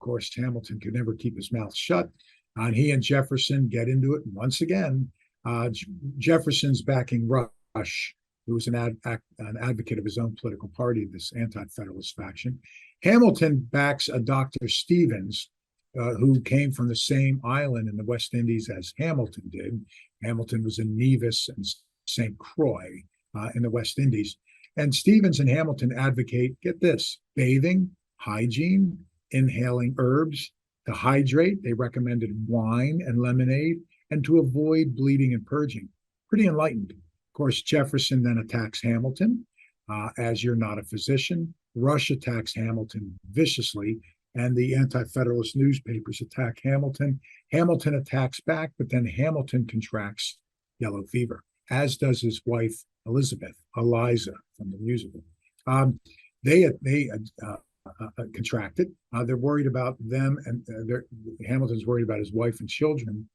course, Hamilton could never keep his mouth shut. And he and Jefferson get into it once again. Jefferson's backing Rush, who was an advocate of his own political party, this anti-federalist faction. Hamilton backs a Dr. Stevens, who came from the same island in the West Indies as Hamilton did. Hamilton was in Nevis and St. Croix in the West Indies. And Stevens and Hamilton advocate, get this, bathing, hygiene, inhaling herbs. To hydrate, they recommended wine and lemonade, and to avoid bleeding and purging. Pretty enlightened. Of course, Jefferson then attacks Hamilton, as you're not a physician. Rush attacks Hamilton viciously, and the anti-federalist newspapers attack Hamilton. Hamilton attacks back, but then Hamilton contracts yellow fever, as does his wife, Eliza from the musical. They contract it. They're worried about them, and Hamilton's worried about his wife and children.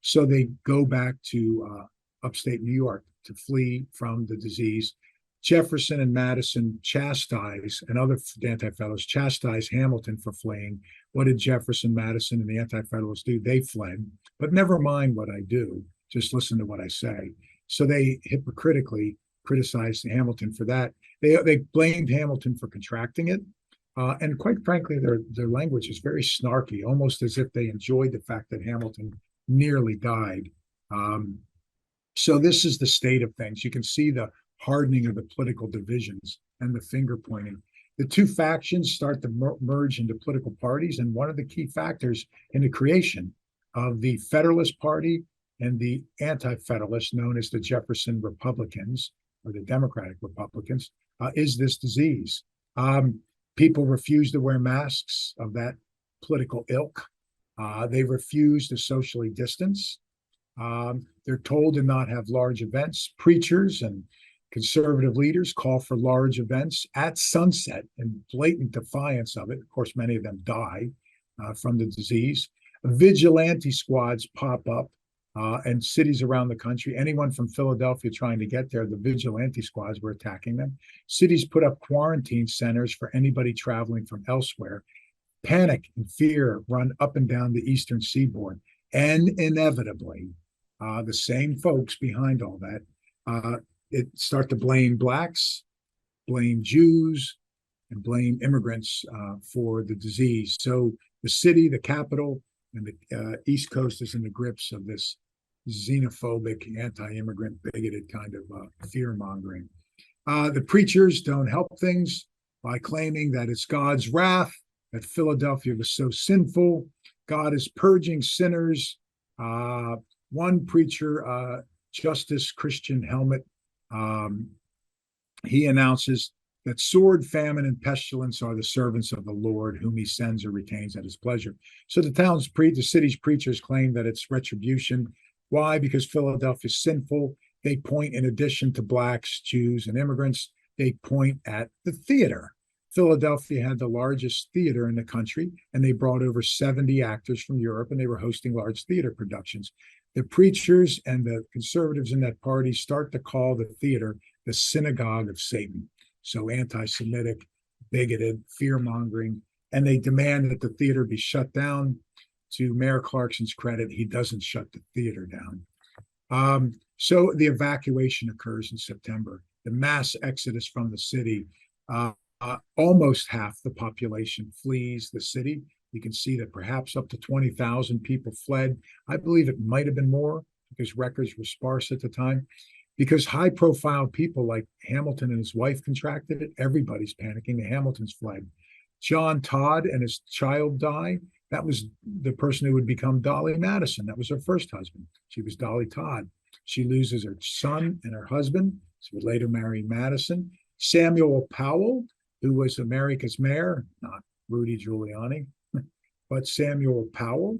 So they go back to upstate New York to flee from the disease. Jefferson and Madison chastise, and other anti-federalists chastise Hamilton for fleeing. What did Jefferson, Madison, and the anti-federalists do? They fled. But never mind what I do, just listen to what I say. So they hypocritically criticized Hamilton for that. They blamed Hamilton for contracting it. And quite frankly, their language is very snarky, almost as if they enjoyed the fact that Hamilton nearly died. So this is the state of things. You can see the hardening of the political divisions and the finger pointing. The two factions start to merge into political parties, and one of the key factors in the creation of the Federalist Party and the Anti-Federalists, known as the Jefferson Republicans or the Democratic Republicans, is this disease. People refuse to wear masks of that political ilk. They refuse to socially distance. They're told to not have large events. Preachers and conservative leaders call for large events at sunset in blatant defiance of it. Of course, many of them die from the disease. Vigilante squads pop up in cities around the country. Anyone from Philadelphia trying to get there, the vigilante squads were attacking them. Cities put up quarantine centers for anybody traveling from elsewhere. Panic and fear run up and down the eastern seaboard. And inevitably, the same folks behind all that start to blame blacks, blame Jews, and blame immigrants for the disease. So the city, the capital, and the East Coast is in the grips of this xenophobic, anti-immigrant, bigoted kind of fear-mongering. The preachers don't help things by claiming that it's God's wrath, that Philadelphia was so sinful. God is purging sinners. One preacher, Justice Christian Helmet, he announces that sword, famine, and pestilence are the servants of the Lord, whom he sends or retains at his pleasure. So the city's preachers claim that it's retribution. Why? Because Philadelphia's sinful. They point, in addition to blacks, Jews, and immigrants, they point at the theater. Philadelphia had the largest theater in the country, and they brought over 70 actors from Europe, and they were hosting large theater productions. The preachers and the conservatives in that party start to call the theater the synagogue of Satan. So anti-Semitic, bigoted, fear-mongering, and they demand that the theater be shut down. To Mayor Clarkson's credit, he doesn't shut the theater down. So the evacuation occurs in September. The mass exodus from the city, almost half the population flees the city. You can see that perhaps up to 20,000 people fled. I believe it might have been more because records were sparse at the time. Because high-profile people like Hamilton and his wife contracted it, everybody's panicking. The Hamiltons fled. John Todd and his child die. That was the person who would become Dolly Madison. That was her first husband. She was Dolly Todd. She loses her son and her husband. She would later marry Madison. Samuel Powell, who was America's mayor, not Rudy Giuliani, but Samuel Powell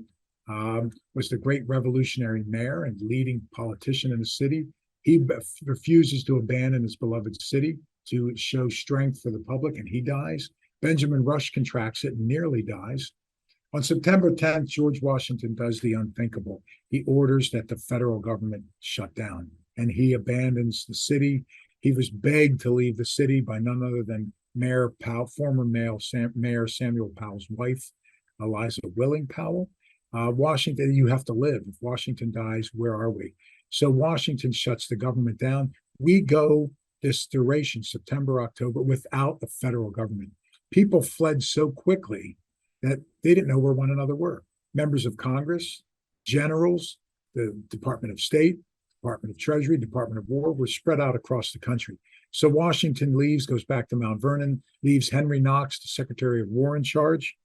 was the great revolutionary mayor and leading politician in the city. He refuses to abandon his beloved city to show strength for the public, and he dies. Benjamin Rush contracts it and nearly dies. On September 10th, George Washington does the unthinkable. He orders that the federal government shut down, and he abandons the city. He was begged to leave the city by none other than former Mayor Samuel Powell's wife. Eliza Willing Powell. Washington, you have to live. If Washington dies, where are we? So Washington shuts the government down. We go this duration, September, October, without the federal government. People fled so quickly that they didn't know where one another were. Members of Congress, generals, the Department of State, Department of Treasury, Department of War were spread out across the country. So Washington leaves, goes back to Mount Vernon, leaves Henry Knox, the Secretary of War, in charge.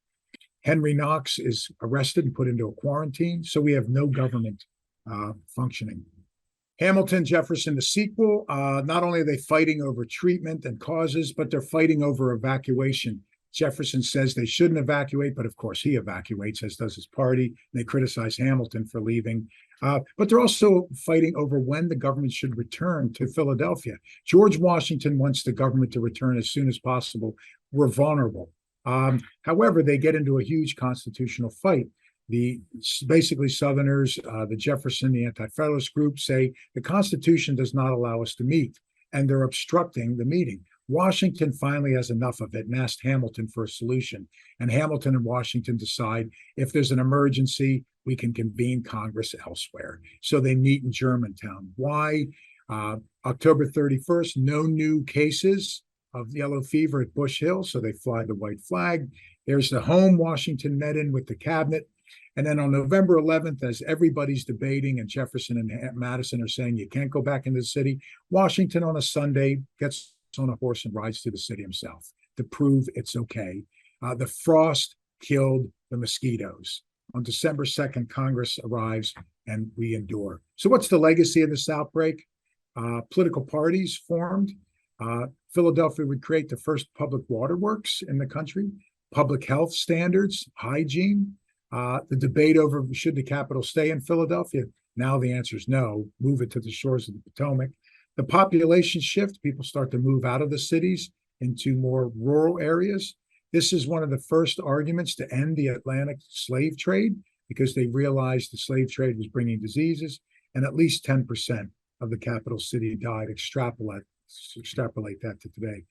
Henry Knox is arrested and put into a quarantine. So we have no government functioning. Hamilton, Jefferson, the sequel, not only are they fighting over treatment and causes, but they're fighting over evacuation. Jefferson says they shouldn't evacuate, but of course he evacuates, as does his party. They criticize Hamilton for leaving. But they're also fighting over when the government should return to Philadelphia. George Washington wants the government to return as soon as possible. We're vulnerable. However, they get into a huge constitutional fight. Basically Southerners, the Jefferson, the Anti-Federalist group say the Constitution does not allow us to meet, and they're obstructing the meeting. Washington finally has enough of it and asked Hamilton for a solution. And Hamilton and Washington decide if there's an emergency, we can convene Congress elsewhere. So they meet in Germantown. Why? October 31st, no new cases of yellow fever at Bush Hill, so they fly the white flag. There's the home Washington met in with the cabinet. And then on November 11th, as everybody's debating and Jefferson and Madison are saying you can't go back into the city, Washington on a Sunday gets on a horse and rides to the city himself to prove it's okay. The frost killed the mosquitoes. On December 2nd, Congress arrives and we endure. So what's the legacy of this outbreak? Political parties formed. Philadelphia would create the first public waterworks in the country, public health standards, hygiene. The debate over should the capital stay in Philadelphia? Now the answer is no. Move it to the shores of the Potomac. The population shift, people start to move out of the cities into more rural areas. This is one of the first arguments to end the Atlantic slave trade because they realized the slave trade was bringing diseases, and at least 10% of the capital city died. Extrapolate that to today.